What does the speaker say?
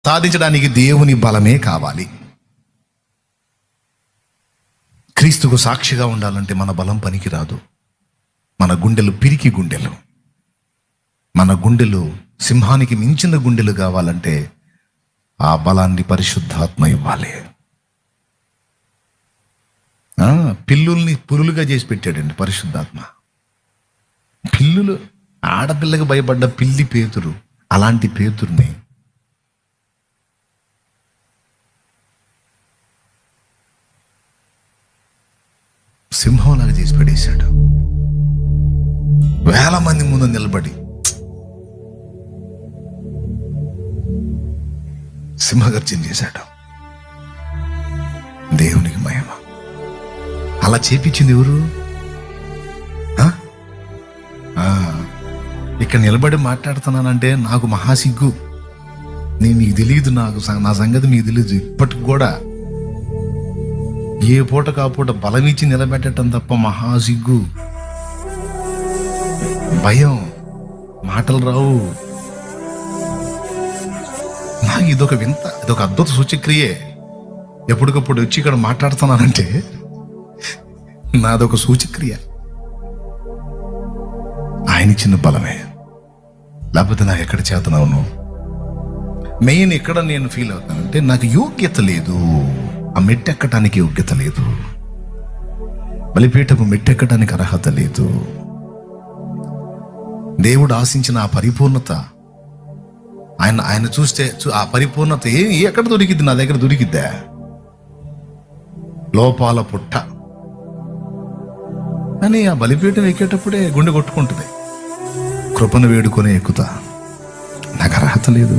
సాధించడానికి దేవుని బలమే కావాలి. క్రీస్తుకు సాక్షిగా ఉండాలంటే మన బలం పనికిరాదు. మన గుండెలు పిరికి గుండెలు, మన గుండెలు సింహానికి మించిన గుండెలు కావాలంటే ఆ బలాన్ని పరిశుద్ధాత్మ ఇవ్వాలి. పిల్లుల్ని పురులుగా చేసి పెట్టాడండి పరిశుద్ధాత్మ. పిల్లులు, ఆడపిల్లకి భయపడ్డ పిల్లి పేతురు, అలాంటి పేతుర్ని సింహంలాగా చేసి పెట్టేశాడు. వేల మంది ముందు నిలబడి సింహగర్జన చేశాడు. దేవునికి మహిమ. అలా చేపించింది ఎవరు? ఇక్కడ నిలబడి మాట్లాడుతున్నానంటే నాకు మహాసిగ్గు. మీకు తెలియదు, నా సంగతి మీకు తెలియదు. ఇప్పటికి కూడా ఏ పూట కాపూట బలం ఇచ్చి నిలబెట్టడం తప్ప మహాసిగ్గు, భయం, మాటలు రావు. నాకు ఇదొక వింత, ఇదొక అద్భుత సూచక్రియే. ఎప్పటికప్పుడు వచ్చి ఇక్కడ మాట్లాడుతున్నానంటే నాదొక సూచక్రియ. ఆయన ఇచ్చిన బలమే, లేకపోతే నాకు ఎక్కడ చేతనవును. మెయిన్ ఎక్కడ నేను ఫీల్ అవుతానంటే నాకు యోగ్యత లేదు, ఆ మెట్టెక్కడానికి యోగ్యత లేదు, బలిపీఠపు మెట్టెక్కడానికి అర్హత లేదు. దేవుడు ఆశించిన ఆ పరిపూర్ణత, ఆయన చూస్తే ఆ పరిపూర్ణత ఎక్కడ దొరికిద్ది? నా దగ్గర దొరికిద్దా? లోపాల పుట్ట అని ఆ బలిపీఠం ఎక్కేటప్పుడే గుండె కొట్టుకుంటుంది. కృపను వేడుకొని ఎక్కుతా, నాకు అర్హత లేదు.